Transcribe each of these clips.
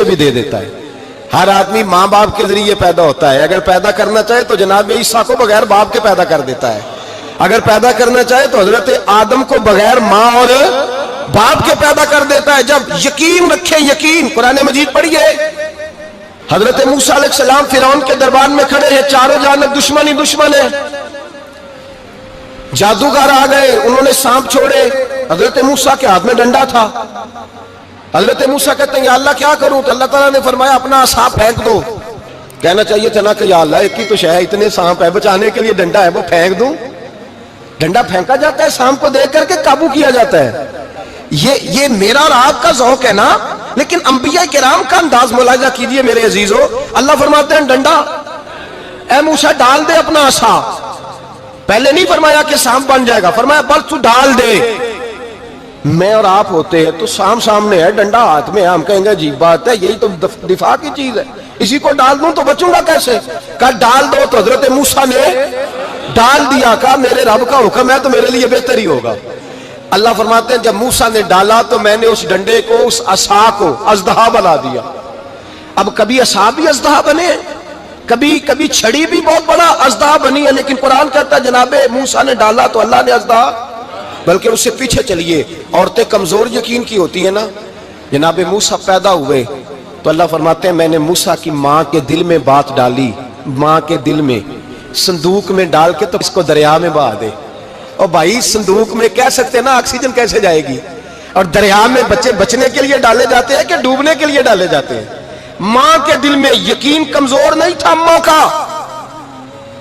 بھی دے دیتا ہے. ہر آدمی ماں باپ کے ذریعے پیدا ہوتا ہے. اگر پیدا کرنا چاہے تو جناب عیسیٰ کو بغیر باپ کے پیدا کر دیتا ہے. اگر پیدا کرنا چاہے تو حضرت آدم کو بغیر ماں اور باپ کے پیدا کر دیتا ہے. جب یقین رکھیں, یقین, قرآن مجید پڑھیے. حضرت موسیٰ علیہ السلام فرعون کے دربار میں کھڑے ہیں, چاروں جانب دشمن ہی دشمن ہے. جادوگر آ گئے, انہوں نے سانپ چھوڑے. حضرت موسیٰ کے ہاتھ میں ڈنڈا تھا. حضرت موسیٰ کہتے ہیں یا اللہ کیا کروں؟ تو اللہ تعالیٰ نے فرمایا اپنا عصا پھینک دو. کہنا چاہیے تھا نا کہ یا اللہ ایک ہی تو شے, اتنے سانپ ہے, بچانے کے لیے ڈنڈا ہے, وہ پھینک دوں. ڈنڈا پھینکا جاتا ہے, سانپ کو دیکھ کر کے قابو کیا جاتا ہے. یہ میرا اور آپ کا ذوق ہے نا, لیکن انبیاء کرام کا انداز ملاحظہ کیجئے میرے عزیزو. اللہ فرماتے ہیں ڈنڈا, اے موسیٰ ڈال دے اپنا عصا. پہلے نہیں فرمایا کہ سانپ بن جائے گا, فرمایا بس تو ڈال دے. میں اور آپ ہوتے ہیں تو سانپ سامنے ہے, ڈنڈا ہاتھ میں ہے, ہم کہیں گے عجیب بات ہے, یہی تو دفاع کی چیز ہے, اسی کو ڈال دوں تو بچوں گا کیسے؟ کہا ڈال دو. تو حضرت موسیٰ نے ڈال دیا. کہا میرے رب کا حکم ہے تو میرے لیے بہتر ہی ہوگا. اللہ فرماتے ہیں جب موسیٰ نے ڈالا تو میں نے اس ڈنڈے کو, اس عصا کو اژدہا بنا دیا. اب کبھی عصا بھی اژدہا بنے, کبھی چھڑی بھی بہت بڑا اژدہا بنی ہے, لیکن قرآن کہتا ہے جناب موسیٰ نے ڈالا تو اللہ نے اژدہا. بلکہ اس سے پیچھے چلیے, عورتیں کمزور یقین کی ہوتی ہیں نا. جناب موسیٰ پیدا ہوئے تو اللہ فرماتے ہیں میں نے موسیٰ کی ماں کے دل میں بات ڈالی, ماں کے دل میں, صندوق میں ڈال کے تو اس کو دریا میں بہا دے. اور بھائی صندوق میں کہہ سکتے نا آکسیجن کیسے جائے گی, اور دریا میں بچے بچنے کے لیے ڈالے جاتے ہیں کہ ڈوبنے کے لیے ڈالے جاتے ہیں. ماں کے دل میں یقین کمزور نہیں تھا اماں کا.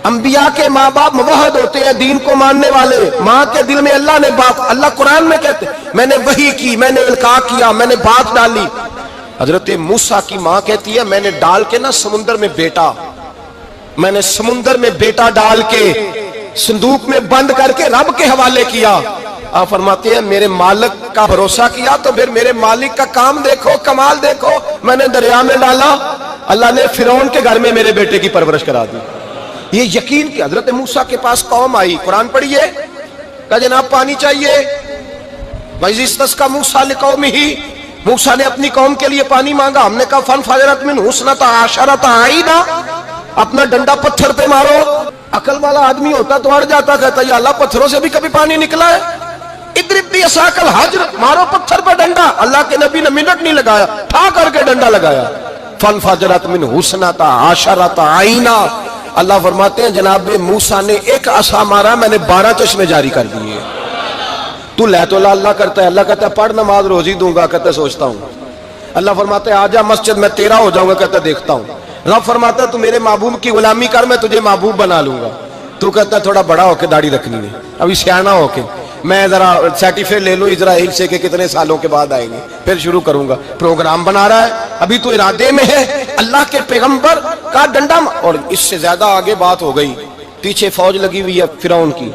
انبیاء کے ماں باپ موحد ہوتے ہیں, دین کو ماننے والے. ماں کے دل میں اللہ نے بات, اللہ قرآن میں کہتے میں نے وحی کی, میں نے القاء کیا, میں نے بات ڈالی. حضرت موسیٰ کی ماں کہتی ہے میں نے ڈال کے نا سمندر میں بیٹا, میں نے سمندر میں بیٹا ڈال کے صندوق میں بند کر کے رب کے حوالے کیا. آپ فرماتے ہیں میرے مالک کا بھروسہ کیا تو پھر میرے مالک کا کام دیکھو, کمال دیکھو. میں نے دریا میں ڈالا, اللہ نے فرعون کے گھر میں میرے بیٹے کی پرورش کرا دی. یہ یقین کہ حضرت موسیٰ کے پاس قوم آئی, قرآن پڑھیے. کہا جناب پانی چاہیے. وَإِذِ اسْتَسْقَىٰ مُوسَىٰ لِقَوْمِهِ, موسیٰ نے اپنی قوم کے لیے پانی مانگا. ہم نے کہا فَانْفَجَرَتْ مِنْهُ اثْنَتَا عَشَرَةَ عَيْنًا, اپنا ڈنڈا پتھر پہ مارو. عقل والا آدمی ہوتا تو اڑ جاتا, کہتا یا اللہ پتھروں سے بھی کبھی پانی نکلا ہے. اضرب بعصاک الحجر, مارو پتھر پہ ڈنڈا. اللہ کے نبی نے منٹ نہیں لگایا, ٹھا کر کے ڈنڈا لگایا. فَانْفَجَرَتْ مِنْهُ اثْنَتَا عَشَرَةَ عَيْنًا. اللہ فرماتے ہیں جناب موسیٰ نے ایک عصا مارا, میں نے 12 چشمے جاری کر دیے. تو لے تو اللہ کرتا ہے, اللہ کہتا ہے پڑھ نماز روزی دوں گا, کہتا ہے سوچتا ہوں. اللہ فرماتا ہے آجا مسجد میں تیرا ہو جاؤں گا, کہتا ہے دیکھتا ہوں. رب فرماتا ہے تو میرے محبوب کی غلامی کر, میں تجھے محبوب بنا لوں گا. تو کہتا ہے تھوڑا بڑا ہو کے داڑھی رکھنی ہے, ابھی سیانا ہو کے میں ذرا سرٹیفکیٹ لے لوں اسرائیل سے کہ کتنے سالوں کے بعد آئیں گے, پھر شروع کروں گا. پروگرام بنا رہا ہے, ابھی تو ارادے میں ہے. اللہ کے پیغمبر کا ڈنڈا, اور اس سے زیادہ آگے بات ہو گئی. پیچھے فوج لگی ہوئی ہے فرعون کی,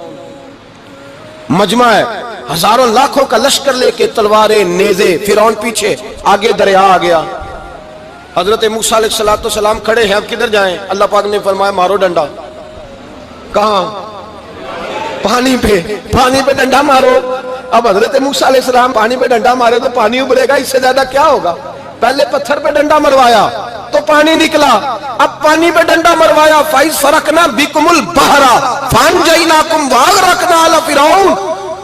مجمع ہے, ہزاروں لاکھوں کا لشکر لے کے, تلواریں, نیزے. فرعون پیچھے, آگے دریا آ گیا. حضرت موسیٰ علیہ السلام کھڑے ہیں, اب کدھر جائیں؟ اللہ پاک نے فرمایا مارو ڈنڈا. کہاں؟ پانی پہ ڈنڈا مارو. اب حضرت موسیٰ علیہ السلام پانی پہ ڈنڈا مارے تو پانی ابلے گا, اس سے زیادہ کیا ہوگا؟ پہلے پتھر پہ ڈنڈا مروایا تو پانی نکلا, اب پانی پہ ڈنڈا مروایا. فَإِذْ فَرَقْنَا بِكُمُ الْبَحْرَ فَأَنْجَيْنَاكُمْ وَأَغْرَقْنَا آلَ فِرْعَوْنَ.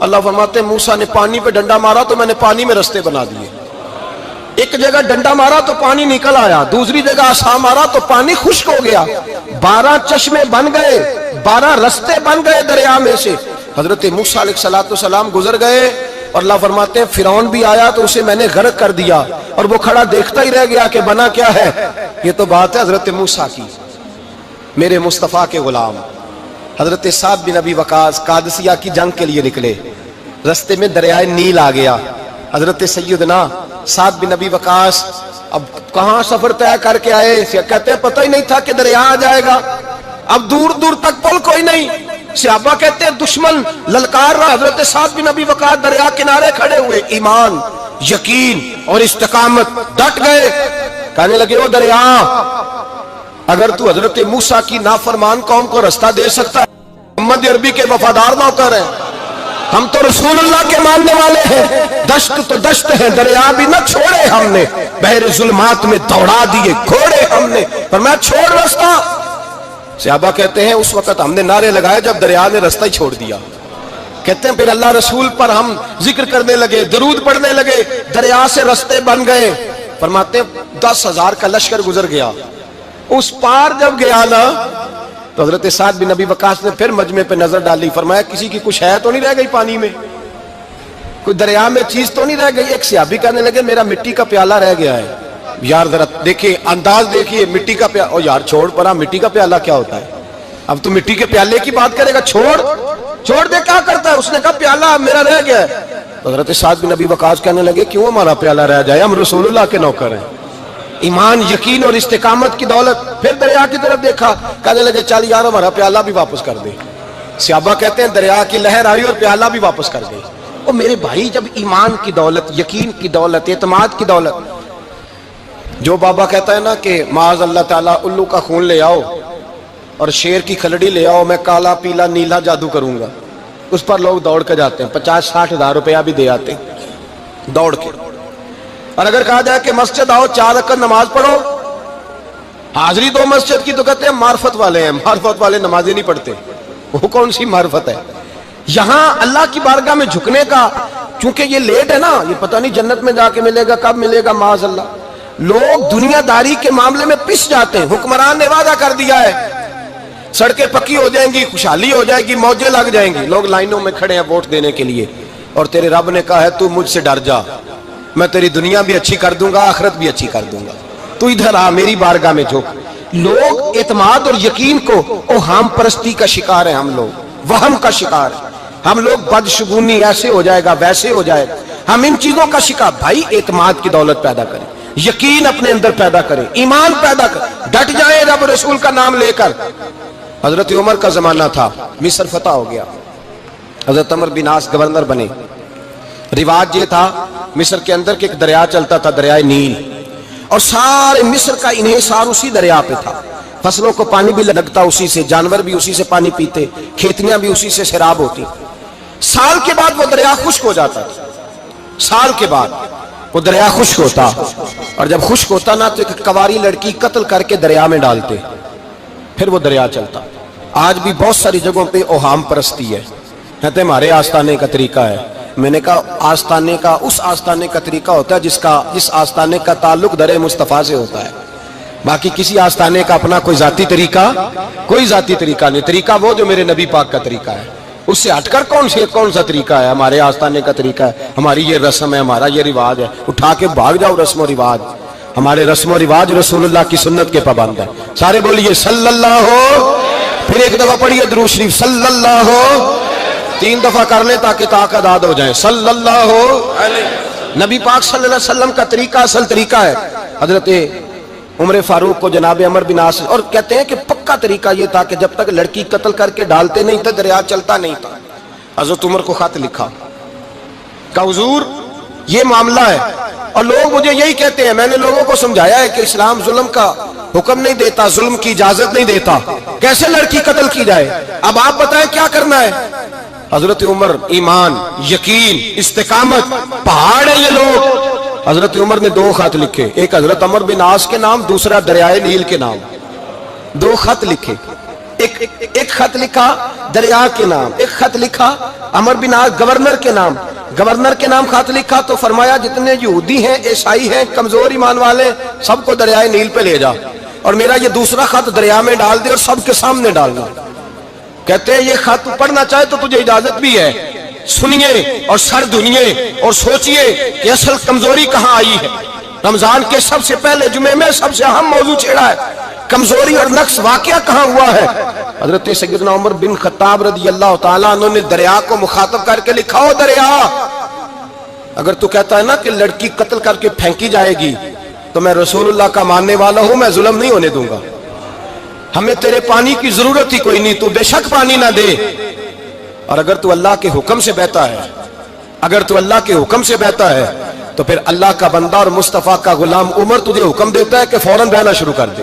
اللہ فرماتے ہیں موسیٰ نے پانی پہ ڈنڈا مارا تو میں نے پانی میں رستے بنا دیے. ایک جگہ ڈنڈا مارا تو پانی نکل آیا, دوسری جگہ عصا مارا تو پانی خشک ہو گیا. 12 چشمے بن گئے, 12 رستے بن گئے دریا میں سے. حضرت موسیٰ علیہ السلام گزر گئے, اور اللہ فرماتے ہیں فرعون بھی آیا تو اسے میں نے غرق کر دیا, اور وہ کھڑا دیکھتا ہی رہ گیا کہ بنا کیا ہے. یہ تو بات ہے حضرت موسیٰ کی, میرے مصطفیٰ کے غلام. حضرت سعد بن ابی وقاص قادسیہ کی جنگ کے لیے نکلے, رستے میں دریائے نیل آ گیا. حضرت سیدنا سعد بن ابی وقاص اب کہاں سفر طے کر کے آئے, کہتے ہیں پتہ ہی نہیں تھا کہ دریا آ جائے گا. اب دور دور تک پل کوئی نہیں. صحابہ کہتے ہیں دشمن للکار رہا, حضرت سعد بن ابی وقاص دریا کنارے کھڑے ہوئے, ایمان, یقین اور استقامت, ڈٹ گئے. کہنے لگے وہ دریا, اگر تو حضرت موسیٰ کی نافرمان قوم کو رستہ دے سکتا ہے, محمد عربی کے وفادار نوکر ہیں, ہم تو رسول اللہ کے ماننے والے ہیں، دشت تو دشت ہے، دریا بھی نہ چھوڑے ہم نے، بحر ظلمات میں دوڑا دیے گھوڑے ہم نے، فرمایا چھوڑ رستہ۔ صحابہ کہتے ہیں اس وقت ہم نے نعرے لگائے جب دریا نے رستہ ہی چھوڑ دیا۔ کہتے ہیں پھر اللہ رسول پر ہم ذکر کرنے لگے، درود پڑھنے لگے، دریا سے رستے بن گئے۔ فرماتے ہیں 10,000 کا لشکر گزر گیا، اس پار جب گیا نا تو حضرت سعد بن ابی وقاص نے پھر مجمع پہ نظر ڈالی، فرمایا کسی کی کچھ ہے تو نہیں رہ گئی پانی میں، کوئی دریا میں چیز تو نہیں رہ گئی؟ ایک صحابی کہنے لگے میرا مٹی کا پیالہ رہ گیا ہے۔ یار ذرا دیکھیے انداز دیکھیے، مٹی کا پیالہ، او یار چھوڑ پرا، مٹی کا پیالہ کیا ہوتا ہے؟ اب تو مٹی کے پیالے کی بات کرے گا، چھوڑ دے، کیا کرتا ہے؟ اس نے کہا پیالہ میرا رہ گیا ہے۔ حضرت سعد بن ابی وقاص کہنے لگے کیوں ہمارا پیالہ رہ جائے، ہم رسول اللہ کے نوکر ہیں۔ ایمان، یقین اور استقامت کی دولت۔ پھر دریا کی طرف دیکھا، کہنے لگے چل یار ہمارا پیالہ بھی واپس کر دے۔ صحابہ کہتے ہیں دریا کی لہر آئی اور پیالہ بھی واپس کر گئی۔ اور میرے بھائی جب ایمان کی دولت، یقین کی دولت، اعتماد کی دولت، جو بابا کہتا ہے نا کہ معاذ اللہ تعالیٰ الو کا خون لے آؤ اور شیر کی کھلڑی لے آؤ، میں کالا پیلا نیلا جادو کروں گا، اس پر لوگ دوڑ کے جاتے ہیں، 50-60 ہزار روپیہ بھی دے آتے ہیں دوڑ کے۔ اور اگر کہا جائے کہ مسجد آؤ 4 رکعت نماز پڑھو، حاضری دو مسجد کی، تو کہتے ہیں معرفت والے ہیں، معرفت والے نمازیں نہیں پڑھتے۔ وہ کون سی معرفت ہے؟ یہاں اللہ کی بارگاہ میں جھکنے کا، چونکہ یہ لیٹ ہے نا، یہ پتہ نہیں جنت میں جا کے ملے گا، کب ملے گا، معاذ اللہ۔ لوگ دنیا داری کے معاملے میں پس جاتے ہیں۔ حکمران نے وعدہ کر دیا ہے سڑکیں پکی ہو جائیں گی، خوشحالی ہو جائے گی، موجیں لگ جائیں گی، لوگ لائنوں میں کھڑے ہیں ووٹ دینے کے لیے، اور تیرے رب نے کہا ہے تو مجھ سے ڈر جا، میں تیری دنیا بھی اچھی کر دوں گا، آخرت بھی اچھی کر دوں گا، تو ادھر آ میری بارگاہ میں جھک۔ لوگ اعتماد اور یقین کو اوہام پرستی کا شکار ہیں، ہم لوگ وہم کا شکار ہیں، ہم لوگ بدشگونی، ایسے ہو جائے گا ویسے ہو جائے گا، ہم ان چیزوں کا شکار۔ بھائی اعتماد کی دولت پیدا کریں، یقین اپنے اندر پیدا کریں، ایمان پیدا کریں، ڈٹ جائیں رب رسول کا نام لے کر۔ حضرت عمر کا زمانہ تھا، مصر فتح ہو گیا، حضرت عمر بن عاص گورنر بنے۔ رواج یہ تھا مصر کے اندر کہ ایک دریا چلتا تھا، دریائے نیل، اور سارے مصر کا انحصار اسی دریا پہ تھا، فصلوں کو پانی بھی لگتا اسی سے، جانور بھی اسی سے پانی پیتے، کھیتیاں بھی اسی سے سیراب ہوتی۔ سال کے بعد وہ دریا خشک ہو جاتا تھا، سال کے بعد وہ دریا خشک ہوتا، اور جب خشک ہوتا نا تو ایک کواری لڑکی قتل کر کے دریا میں ڈالتے، پھر وہ دریا چلتا۔ آج بھی بہت ساری جگہوں پہ اوہام پرستی ہے، کہتے ہیں ہمارے آستانے کا طریقہ ہے۔ میں نے کہا آستانے کا، اس آستانے کا طریقہ ہوتا ہے جس آستانے کا تعلق در مصطفیٰ سے ہوتا ہے، باقی کسی آستانے کا اپنا کوئی ذاتی طریقہ نہیں۔ طریقہ وہ جو میرے نبی پاک کا طریقہ ہے، اس سے ہٹ کر کون سا طریقہ ہے؟ ہمارے آستانے کا طریقہ ہے، ہماری یہ رسم ہے، ہمارا یہ رواج ہے، اٹھا کے بھاگ جاؤ رسم و رواج۔ ہمارے رسم و رواج رسول اللہ کی سنت کے پابند ہیں۔ سارے بولیے صلی اللہ ہو، پھر ایک دفعہ پڑھیے درود شریف صلی اللہ ہو، 3 دفعہ کر لیں تاکہ طاقت ادا ہو جائے، صلی اللہ ہو۔ نبی پاک صلی اللہ علیہ وسلم کا طریقہ اصل طریقہ ہے۔ حضرت عمر فاروق کو جناب عمر بن عاص، اور کہتے ہیں کہ پکا طریقہ یہ تھا کہ جب تک لڑکی قتل کر کے ڈالتے نہیں تھے دریا چلتا نہیں تھا۔ حضرت عمر کو خط لکھا کہ حضور یہ معاملہ ہے، اور لوگ مجھے یہی کہتے ہیں، میں نے لوگوں کو سمجھایا ہے کہ اسلام ظلم کا حکم نہیں دیتا، ظلم کی اجازت نہیں دیتا، کیسے لڑکی قتل کی جائے، اب آپ بتائیں کیا کرنا ہے؟ حضرت عمر ایمان، یقین، استقامت، پہاڑ ہیں یہ لوگ۔ حضرت عمر نے 2 خط لکھے، ایک حضرت عمر بن عاص کے نام، دوسرا دریائے نیل کے نام، 2 خط لکھے۔ ایک خط لکھا دریا کے نام، ایک خط لکھا عمر بن عاص گورنر کے نام، گورنر کے نام خط لکھا تو فرمایا جتنے یہودی ہیں، عیسائی ہیں، کمزور ایمان والے، سب کو دریائے نیل پہ لے جا، اور میرا یہ دوسرا خط دریا میں ڈال دے اور سب کے سامنے ڈالنا۔ کہتے ہیں یہ خط پڑھنا چاہے تو تجھے اجازت بھی ہے، سنیے اور سر دھنیے اور سوچئے کہ اصل کمزوری کہاں آئی ہے۔ رمضان کے سب سے پہلے جمعے میں سب سے اہم موضوع چھیڑا ہے، کمزوری اور نقص واقعہ کہاں ہوا ہے۔ حضرت سیدنا عمر بن خطاب رضی اللہ تعالیٰ عنہ نے دریا کو مخاطب کر کے لکھا، ہو دریا، اگر تو کہتا ہے نا کہ لڑکی قتل کر کے پھینکی جائے گی تو میں رسول اللہ کا ماننے والا ہوں، میں ظلم نہیں ہونے دوں گا، ہمیں تیرے پانی کی ضرورت ہی کوئی نہیں، تو بے شک پانی نہ دے، اور اگر تو اللہ کے حکم سے بہتا ہے، اگر تو اللہ کے حکم سے بہتا ہے تو پھر اللہ کا بندہ اور مصطفیٰ کا غلام عمر تجھے حکم دیتا ہے کہ فوراً بہنا شروع کر دے،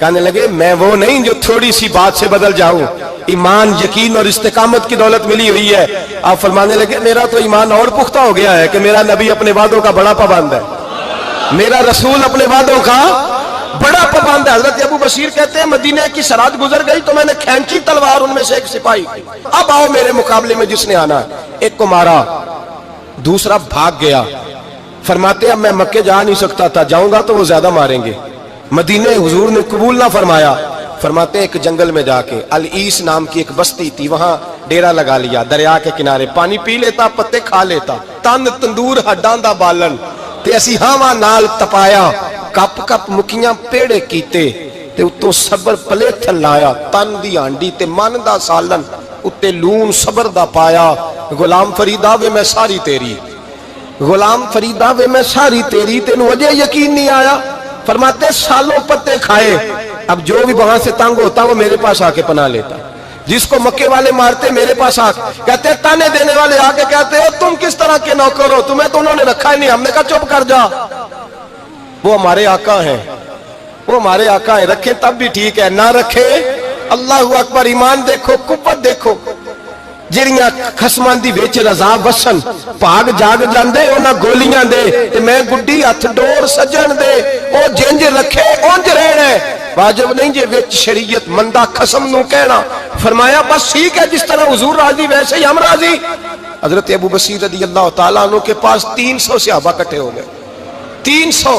کہنے لگے میں وہ نہیں جو تھوڑی سی بات سے بدل جاؤں، ایمان، یقین اور استقامت کی دولت ملی ہوئی ہے۔ آپ فرمانے لگے میرا تو ایمان اور پختہ ہو گیا ہے کہ میرا نبی اپنے وعدوں کا بڑا پابند ہے، میرا رسول اپنے وعدوں کا بڑا پابند ہے۔ حضرت ابو بصیر کہتے ہیں مدینے کی سرحد گزر گئی تو میں نے کھینچی تلوار ان میں سے ایک سپاہی، اب آؤ میرے مقابلے میں جس نے آنا ہے۔ ایک کو مارا، دوسرا بھاگ گیا۔ فرماتے ہیں اب میں مکے جا نہیں سکتا تھا، جاؤں گا تو وہ زیادہ ماریں گے، مدینے حضور نے قبول نہ فرمایا۔ فرماتے ہیں ایک جنگل میں جا کے العیس نام کی ایک بستی تھی، وہاں ڈیرا لگا لیا، دریا کے کنارے پانی پی لیتا، پتے کھا لیتا، تن تندور ہڈاں دا بالن تے اسی ہاواں نال تپایا، کپ کپ مکیاں پیڑے کیتے تے اتوں صبر پلیتھن لایا، تن دی ہانڈی تے من دا سالن اتے لون صبر دا پایا۔ غلام فریدا وے میں ساری تیری، غلام فریدا وے میں ساری تیری، تینوں اجے یقین نہیں آیا؟ فرماتے سالوں پتے کھائے، اب جو بھی وہاں سے تنگ ہوتا وہ میرے پاس آ کے پناہ لیتا، جس کو مکے والے مارتے میرے پاس آ کے کہتے، تانے دینے والے آ کے کہتے ہو تم کس طرح کے نوکر ہو، تمہیں تو انہوں نے رکھا ہی نہیں۔ ہم نے کہا چپ کر جا، وہ ہمارے آقا ہیں، وہ ہمارے آقا ہیں، رکھیں تب بھی ٹھیک ہے، نہ رکھیں اللہ اکبر۔ ایمان دیکھو، قوت دیکھو، جڑیاں خسماں دی وچ رضا وسن بھاگ جاگ جاندے انہاں گولیاں دے تے میں گڈی ہتھ ڈور سجن دے، او جنج رکھے اونج رہنا ہے، واجب نہیں جے وچ شریعت مندہ خسم نو کہنا۔ فرمایا بس ٹھیک ہے، جس طرح حضور راضی ویسے ہی ہم راضی۔ حضرت ابو بصیر رضی اللہ تعالیٰ عنہ کے پاس 300 صحابہ کٹھے ہو گئے، 300۔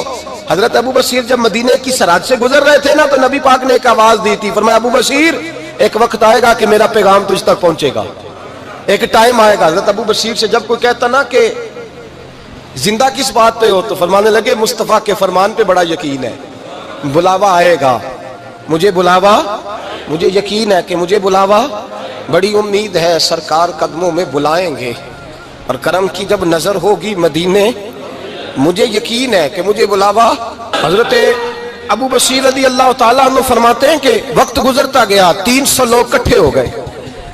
حضرت ابو بصیر جب مدینے کی سرحد سے گزر رہے تھے نا تو نبی پاک نے ایک آواز دی تھی، فرمایا ابو بصیر ایک وقت آئے گا کہ میرا پیغام تجھ تک پہنچے گا، ایک ٹائم آئے گا۔ حضرت ابو بصیر سے جب کوئی کہتا نا کہ زندہ کس بات پہ ہو تو فرمانے لگے مصطفیٰ کے فرمان پہ بڑا یقین ہے، بلاوا آئے گا، مجھے بلاوا، مجھے یقین ہے کہ مجھے بلاوا، بڑی امید ہے سرکار قدموں میں بلائیں گے، اور کرم کی جب نظر ہوگی مدینے، مجھے یقین ہے کہ مجھے بلاوا۔ حضرت ابو بصیر رضی اللہ تعالیٰ عنہ فرماتے ہیں کہ وقت گزرتا گیا، 300 لوگ کٹھے ہو گئے۔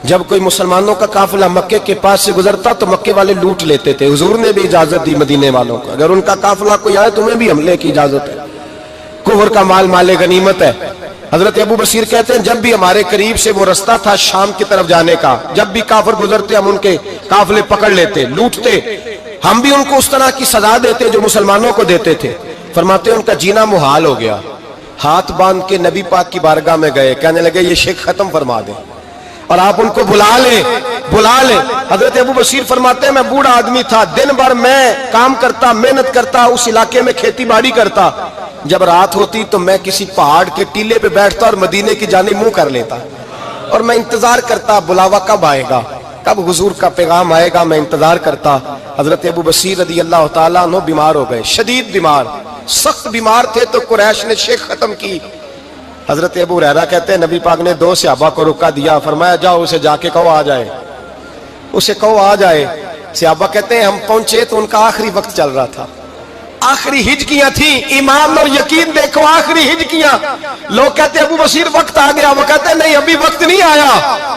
جب کوئی مسلمانوں کا قافلہ مکے کے پاس سے گزرتا تو مکے والے لوٹ لیتے تھے، حضور نے بھی اجازت دی مدینے والوں کو، اگر ان کا قافلہ کوئی آئے تمہیں بھی حملے کی اجازت ہے، کفر کا مال مال غنیمت ہے۔ حضرت ابو بصیر کہتے ہیں جب بھی ہمارے قریب سے وہ رستہ تھا شام کی طرف جانے کا، جب بھی کافر گزرتے ہم ان کے قافلے پکڑ لیتے، لوٹتے، ہم بھی ان کو اس طرح کی سزا دیتے جو مسلمانوں کو دیتے تھے۔ فرماتے ہیں ان کا جینا محال ہو گیا، ہاتھ باندھ کے نبی پاک کی بارگاہ میں گئے، کہنے لگے یہ شرک ختم فرما دیں اور آپ ان کو بلا لیں، بلا لیں۔ حضرت ابو بصیر فرماتے ہیں میں بوڑھا آدمی تھا، دن بھر میں کام کرتا، محنت کرتا، اس علاقے میں کھیتی باڑی کرتا، جب رات ہوتی تو میں کسی پہاڑ کے ٹیلے پہ بیٹھتا اور مدینے کی جانب منہ کر لیتا، اور میں انتظار کرتا بلاوا کب آئے گا، کب حضور کا پیغام آئے گا، میں انتظار کرتا۔ حضرت ابو بصیر رضی اللہ تعالیٰ عنہ بیمار ہو گئے، شدید بیمار، سخت بیمار تھے تو قریش نے شیخ ختم کی۔ حضرت ابو ہریرہ کہتے ہیں نبی پاک نے 2 صحابہ کو روکا دیا، فرمایا جاؤ اسے جا کے کہو آ جائے، اسے کہو آ جائے۔ صحابہ کہتے ہیں ہم پہنچے تو ان کا آخری وقت چل رہا تھا، آخری ہجکیاں تھیں، ایمان اور یقین دیکھو، آخری ہجکیاں۔ لوگ کہتے ہیں ابو بصیر وقت آ گیا، وہ کہتے ہیں نہیں ابھی وقت نہیں آیا،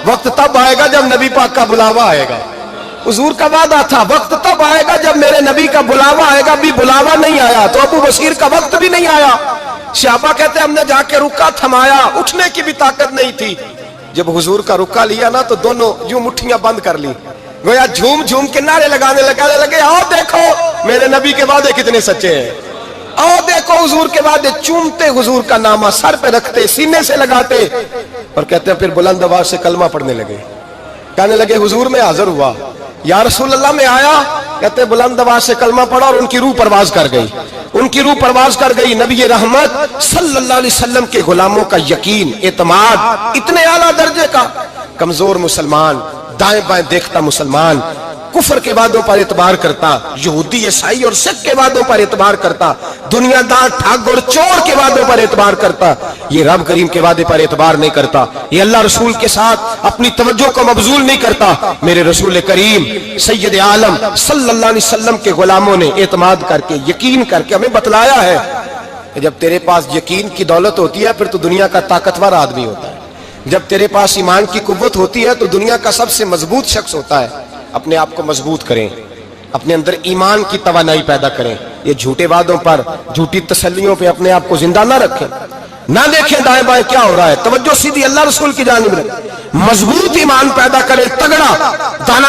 وقت تب آئے گا جب نبی پاک کا بلاوا آئے گا۔ حضور کا وعدہ تھا وقت تب آئے گا جب میرے نبی کا بلاوا آئے گا، ابھی بلاوا نہیں آیا تو ابو بصیر کا وقت بھی نہیں آیا۔ صحابہ کہتے ہیں ہم نے جا کے رکا تھمایا، اٹھنے کی بھی طاقت نہیں تھی۔ جب حضور کا رکا لیا نا تو دونوں یوں مٹھیاں بند کر لی، گویا جھوم جھوم کے نعرے لگانے لگے آؤ دیکھو میرے نبی کے وعدے کتنے سچے ہیں، آؤ دیکھو حضور کے وعدے۔ چومتے حضور کا نامہ سر پہ رکھتے، سینے سے لگاتے، اور کہتے ہیں پھر بلند آواز سے کلمہ پڑھنے لگے، کہنے لگے حضور میں حاضر ہوا، یا رسول اللہ میں آیا، کہتے بلند آواز سے کلمہ پڑھا اور ان کی روح پرواز کر گئی، ان کی روح پرواز کر گئی۔ نبی رحمت صلی اللہ علیہ وسلم کے غلاموں کا یقین، اعتماد اتنے اعلیٰ درجے کا، کمزور مسلمان، دائیں بائیں دیکھتا مسلمان، کفر کے وعدوں پر اعتبار کرتا، یہودی عیسائی اور سکھ کے وعدوں پر اعتبار کرتا، دنیا دار ٹھگ اور چور کے وعدوں پر اعتبار کرتا، یہ رب کریم کے وعدے پر اعتبار نہیں کرتا، یہ اللہ رسول کے ساتھ اپنی توجہ کو مبذول نہیں کرتا۔ میرے رسول کریم سید عالم صلی اللہ علیہ وسلم کے غلاموں نے اعتماد کر کے، یقین کر کے ہمیں بتلایا ہے کہ جب تیرے پاس یقین کی دولت ہوتی ہے پھر تو دنیا کا طاقتور آدمی ہوتا ہے، جب تیرے پاس ایمان کی قوت ہوتی ہے تو دنیا کا سب سے مضبوط شخص ہوتا ہے۔ اپنے آپ کو مضبوط کریں، اپنے اندر ایمان کی توانائی پیدا کریں، یہ جھوٹے وعدوں پر جھوٹی تسلیوں پہ اپنے آپ کو زندہ نہ رکھیں، نہ دیکھیں دائیں بائیں کیا ہو رہا ہے، توجہ سیدھی اللہ رسول کی جانب رکھیں، مضبوط ایمان پیدا کریں، تگڑا دانا